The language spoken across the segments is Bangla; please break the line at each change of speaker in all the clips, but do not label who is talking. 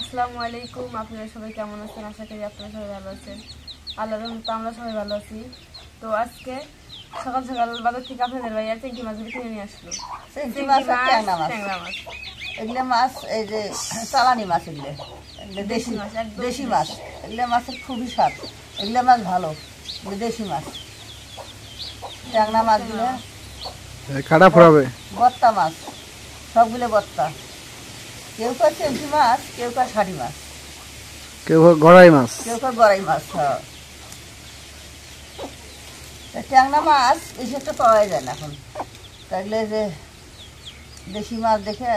আসসালামু আলাইকুম। আপনারা সবাই কেমন আছেন? আশা করি আপনারা সবাই ভালো আছেন। আল্লাহর রহমতে আমরা সবাই ভালো আছি। তো আজকে সকাল সকাল বাজার থেকে আপনাদের ভাইয়া চিংড়ি মাছগুলো কিনে নিয়ে আসলো।
চিংড়ি মাছ আর ট্যাংরা মাছ।
ট্যাংরা মাছ,
এগুলো মাছ এই যে চালানি মাছ, এগুলো দেশি
মাছ, একদম
দেশি মাছ। এগুলো মাছের খুবই স্বাদ, এগুলো মাছ ভালো, এগুলো দেশি মাছ। ট্যাংরা মাছগুলো
কাটা ফোরাবে,
বত্তা মাছ, সবগুলো বত্তা। কেউ কয় চিংড়ি মাছ, কেউ কয় শাড়ি মাছ,
কেউ গড়াই মাছ,
কেউ কয় গড়াই মাছ। হ্যাঁ, ট্যাংরা মাছ বেশি একটা পাওয়া যায় না এখন। তাইলে যে দেশি মাছ দেখে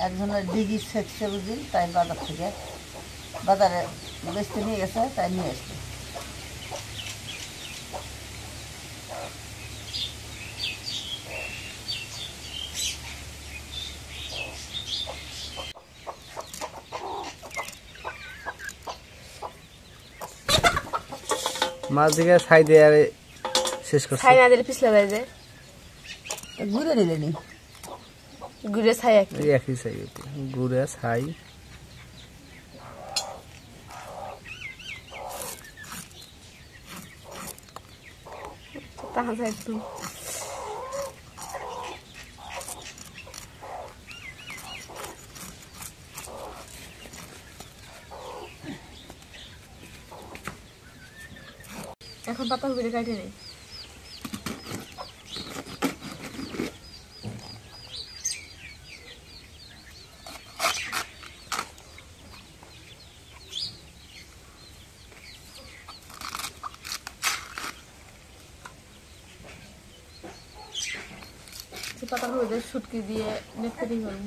একজনের ডিগি সেচছে বুঝিল, তাই বাজার থেকে বাজারে বেচতে নিয়ে গেছে, তাই নিয়ে এসছে।
মাছ দিকে ছাই দিয়ে আর শেষ করছে।
ছাই না দিলে পিছলে যায় যে
ঘুরে নিলে নি
ঘুরে ছাই
একই ছাই, গুড়ে ছাই।
তাহলে একটু এখন পাতা ঘুরে কাটে নেই। পাতা ঘুরে শুটকি দিয়ে দেখতে ঠিক হবে।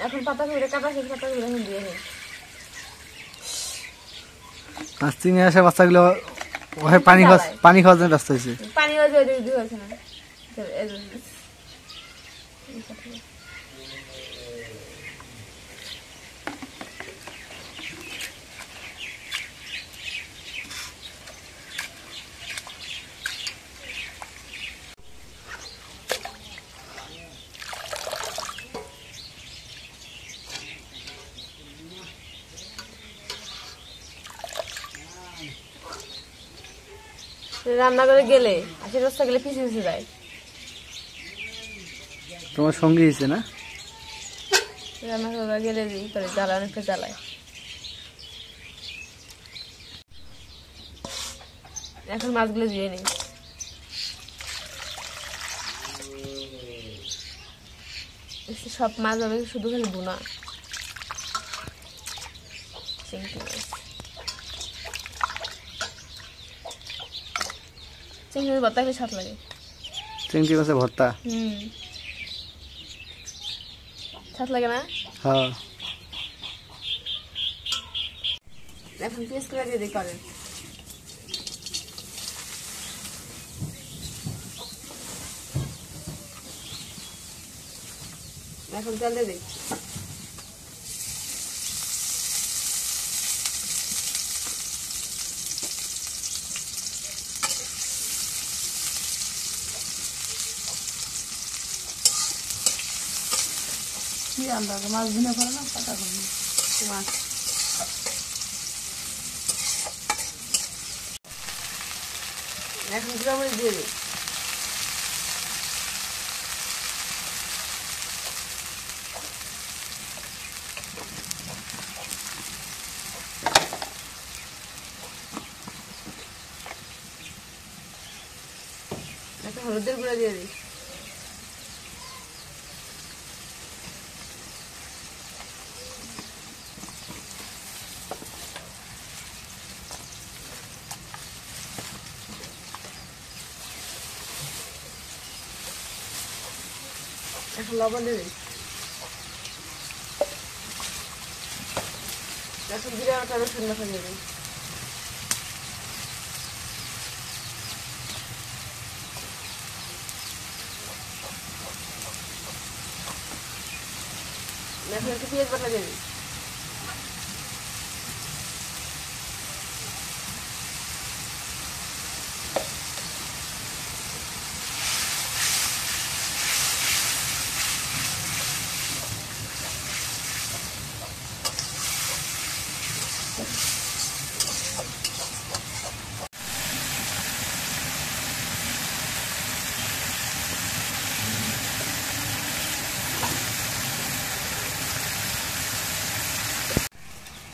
এখন পাতা ঘুরে কাটা শেষ, পাতা ঘুরে এখন দিয়ে নেই।
মাছ চিংড়ি আসে, বাচ্চাগুলো পানি খাওয়ার জন্য ব্যস্ত হয়েছে।
পানি হয়েছে না। রান্না করে গেলে আশি রাস্তা গেলে পিছিয়ে পিছিয়ে যায়।
তোমার সঙ্গী হয়েছে না?
রান্না করে গেলে করে জ্বালায়, অনেকটা জ্বালায়। এখন মাছগুলো দিয়ে নেই। সব মাছ হবে শুধু খালি বোনা। চিংড়ি মাছ, চিংড়ি মাছ ভর্তা খেলে স্বাদ লাগে।
চিংড়ি মাছের ভর্তা
স্বাদ লাগে না?
হ্যাঁ।
এখন পেস্ট করে দিয়ে করেন। এখন তেল দিয়ে দিই।
কি আন্দাজ মাছ ভিনে করে না, পাতা করে
মাছ এখন গ্রামে দিয়ে দিই। একটা হলুদের গুঁড়া দিয়ে দিই। এখন লবণ দিয়ে দিই। এখন জিরা বাটা রসুন বাটা দিয়ে দিই। এখন একটু পেঁয়াজ বাটা দিয়ে দিই।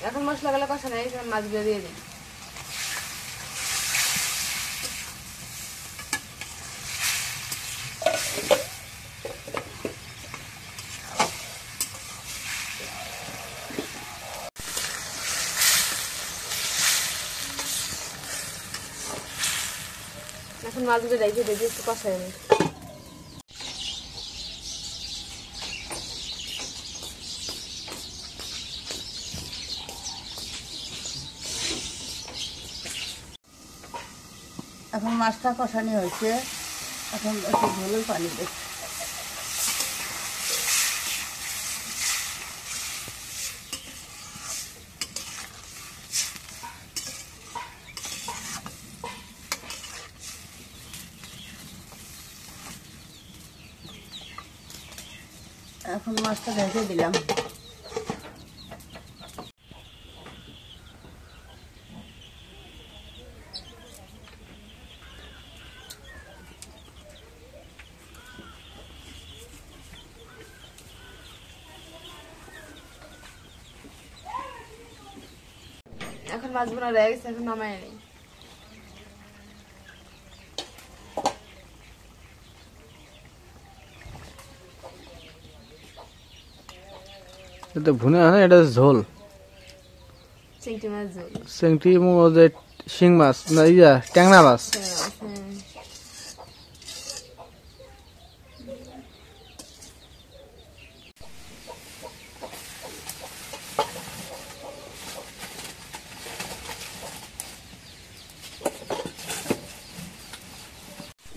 এখন মশলা গুলো কষা নেই, মাছগুলো দিয়ে দিই। এখন মাছগুলো রেখে দিই, একটু কষাই নিই।
এখন মাছটা কষানি হয়েছে, এখন একটু ঝোলের পানি দেব। এখন মাছটা ঢেকে দিলাম।
এখন মাছ বোনা রয়ে গেছে, এখন নামাই নেই।
এটা ভুনে হয় না, এটা ঝোল।
চিংড়ি মাছ ঝোল।
চিংড়ি যে শিং মাছ না, ইয়া ট্যাংরা মাছ।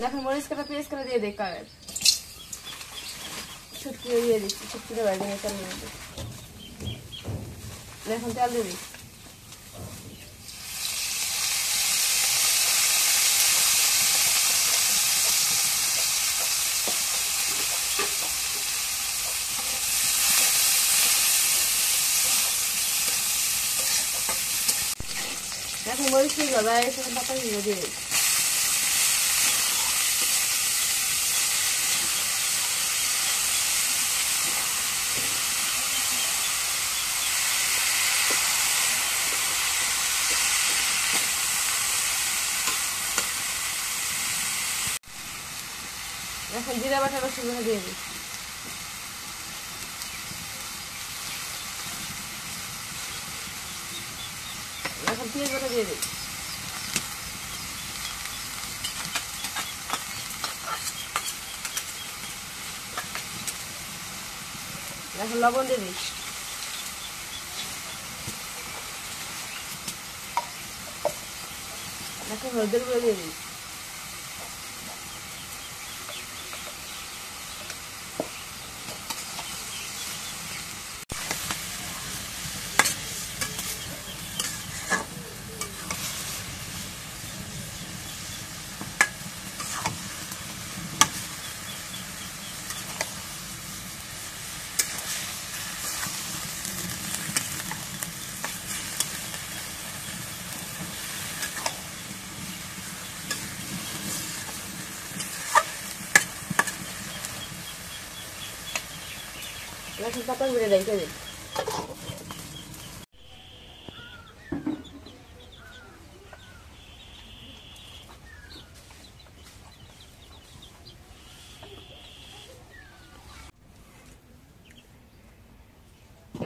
এখন মরিচ কাটা পেঁয়াজ কাটা দিয়ে দেখ কাগজ ছুটকি দিয়ে দিচ্ছি, ছুটকিটা বাইরে নিয়ে তেল দিয়ে দিই। এখন তেল দিয়ে দিই। এখন মরিচ দিয়ে গলা এসে পাতা দিয়ে দিই। এখন জিরা বাটা রসুন বাটা দিয়ে দিই। এখন পেঁয়াজ বাটা দিয়ে দিই। এখন লবণ দিয়ে দিই। এখন হলুদের গুঁড়ো দিয়ে দিই। এখন পাতা ঘুরে রেখে দিই।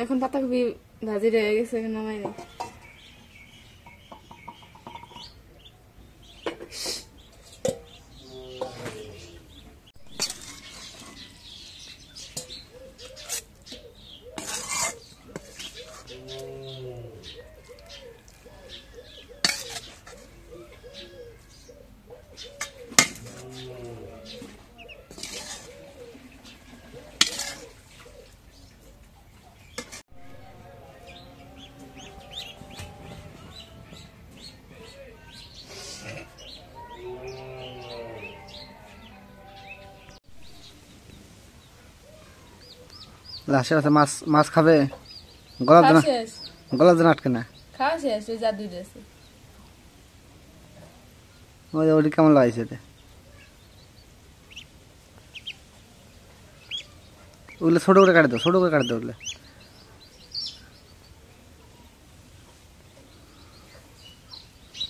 এখন পাতাকপি ভাজি রয়ে গেছে, এখন নামাই নেই।
লাশের আছে মাছ মাছ খাবে গলা
খাওয়া
দেনা
শেষ
গলা দেনা আটকে না
খাওয়া শেষ ওই যা দুই আছে
ওই ওটি কেমন লাগাইছে এটা ওগুলো ছোট করে কাটে দাও ছোট করে কাটে দাও ওগুলো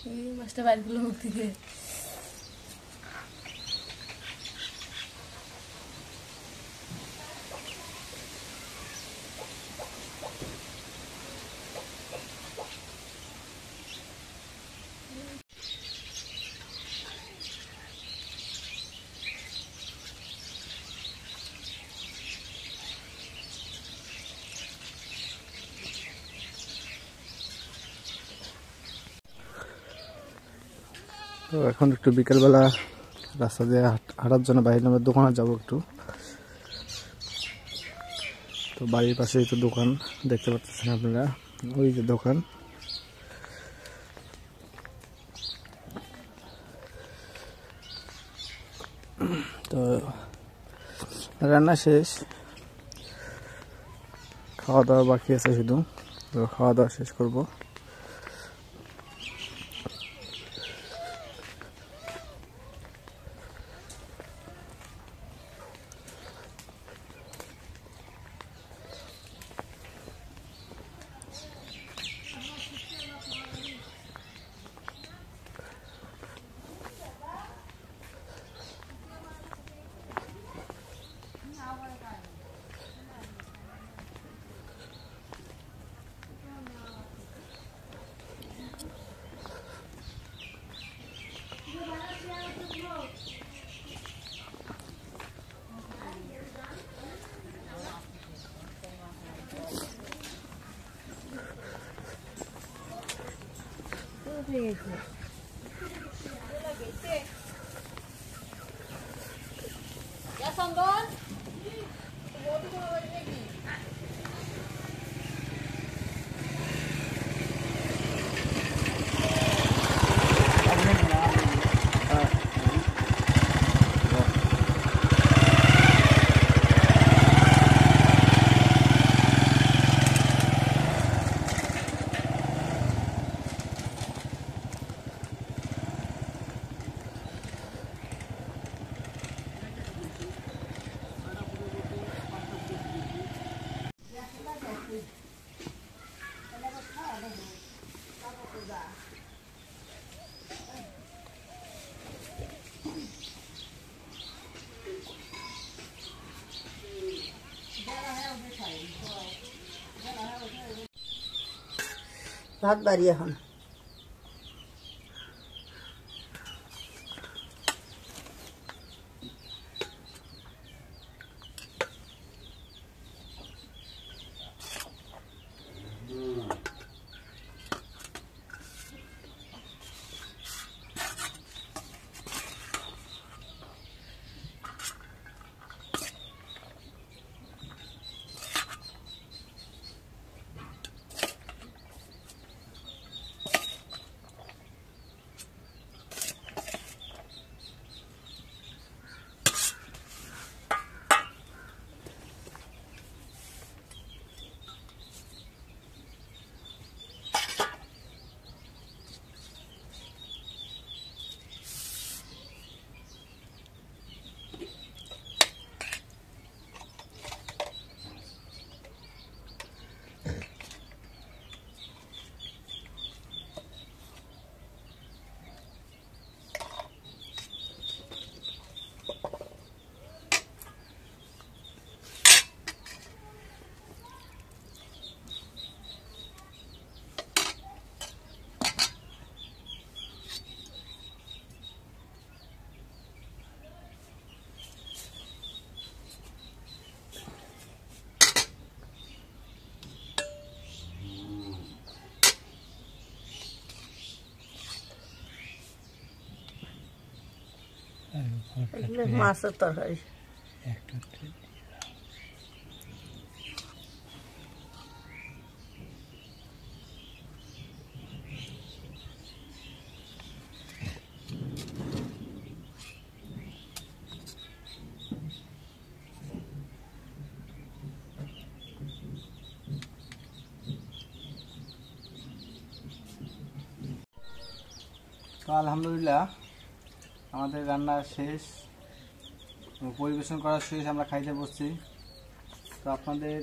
এই মাছটা বাইরে গুলো মুখ থেকে
তো এখন একটু বিকেলবেলা রাস্তা দিয়ে হাঁটার জন্য বাইরে আমরা দোকানে যাবো একটু তো বাড়ির পাশেই তো দোকান দেখতে পাচ্ছেন আপনারা ওই যে দোকান তো রান্না শেষ খাওয়া দাওয়া বাকি আছে শুধু তো খাওয়া দাওয়া শেষ করবো
ভাত বাড়ি এখন মাছের তরকারি
তো আলহামদুলিল্লাহ আমাদের রান্না শেষ, পরিবেশন করা শেষ, আমরা খাইতে বসছি। তো আপনাদের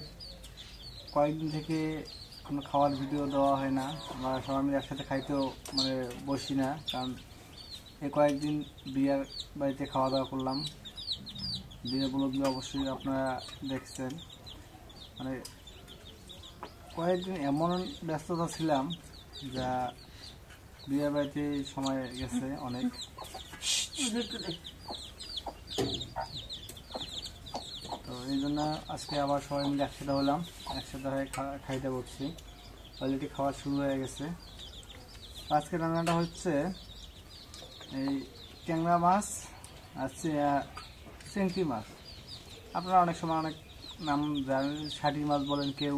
কয়েকদিন থেকে কোনো খাওয়ার ভিডিও দেওয়া হয় না, আমরা সবাই মিলে একসাথে খাইতেও মানে বসি না, কারণ এই কয়েকদিন বিয়ের বাড়িতে খাওয়া দাওয়া করলাম। বিয়ের ব্লগগুলো অবশ্যই আপনারা দেখছেন। মানে কয়েকদিন এমন ব্যস্ততা ছিলাম যা বিয়ের বাড়িতে সময় গেছে অনেক। তো এই জন্য আজকে আবার সবাই মিলে একসাথে হলাম, একসাথে হয়ে খাইতে বসছি। অলরেডি খাওয়া শুরু হয়ে গেছে। আজকে রান্নাটা হচ্ছে এই ট্যাংরা মাছ আর চিংড়ি মাছ। আপনারা অনেক সময় অনেক নাম জানেন, ষাটি মাছ বলেন কেউ,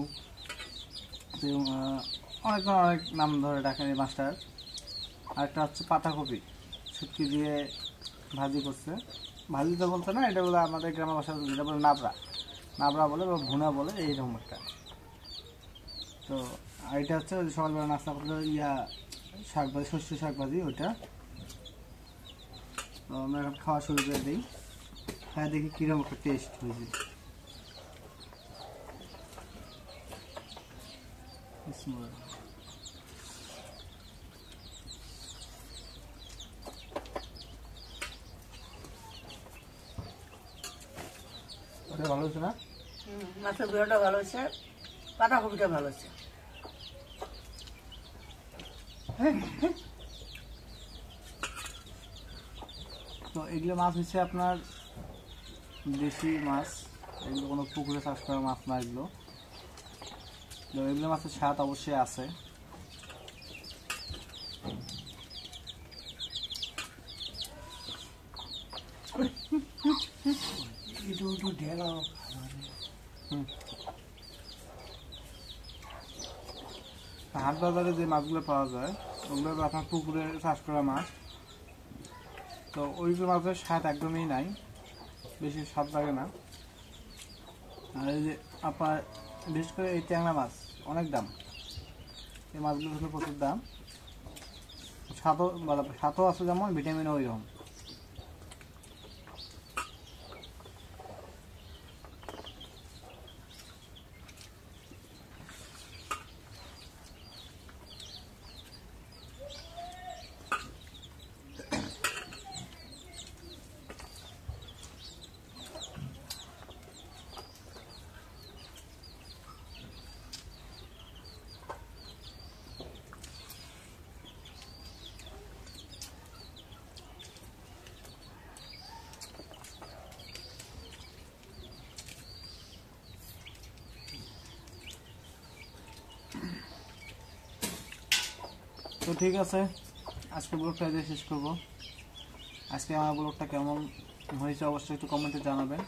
অনেক অনেক নাম ধরে ডাকেন এই মাছটার। আরেকটা হচ্ছে পাতাকপি শুটকি দিয়ে ভাজি করছে। ভাজি তো বলতে না, এটা বলে আমাদের গ্রামের ভাষা যেটা বলে নাবড়া, নাবড়া বলে বা ভুনা বলে, এইরকম একটা। তো এটা হচ্ছে সকালবেলা নাস্তা করতে শাক ভাজি, শস্য শাক ভাজি ওইটা। তো আমরা এখন খাওয়া শুরু করে দিই, হ্যাঁ দেখি কীরকম একটা টেস্ট হয়েছে। ওটা ভালো হচ্ছে না?
মাছের গুঁড়োটা ভালো হচ্ছে, পাতাকপিটা ভালো হচ্ছে।
তো এগুলো মাছ হচ্ছে আপনার দেশি মাছ, এগুলো কোনো পুকুরে চাষ করা মাছ না এগুলো। তো এগুলো মাছের স্বাদ অবশ্যই আছে। হাট বাজারে যে মাছগুলো পাওয়া যায় ওগুলো আপনার পুকুরে চাষ করা মাছ। তো ওইগুলো মাছের স্বাদ একদমই নাই, বেশি স্বাদ লাগে না। আর এই যে আপনার বিশেষ করে এই ট্যাংরা মাছ অনেক দাম, এই মাছগুলো হলো প্রচুর দাম। স্বাদও আছে যেমন, ভিটামিনও ওইরকম। তো ঠিক আছে, আজকে ব্লগটা এদের শেষ করবো। আজকে আমার ব্লগটা কেমন হয়েছে অবশ্যই একটু কমেন্টে জানাবেন।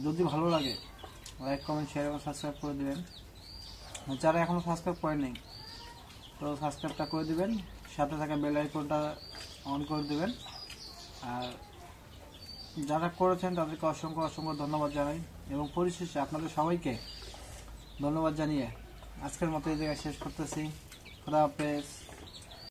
যদি ভালো লাগে লাইক কমেন্ট শেয়ার এবং সাবস্ক্রাইব করে দেবেন। যারা এখনও সাবস্ক্রাইব করেনি তো সাবস্ক্রাইবটা করে দেবেন, সাথে থাকা বেল আইকনটা অন করে দেবেন। আর যারা করেছেন তাদেরকে অসংখ্য অসংখ্য ধন্যবাদ জানাই, এবং পরিশেষে আপনাদের সবাইকে ধন্যবাদ জানিয়ে আজকের মতো এই জায়গায় শেষ করতেছি। খুদা হাফেজ।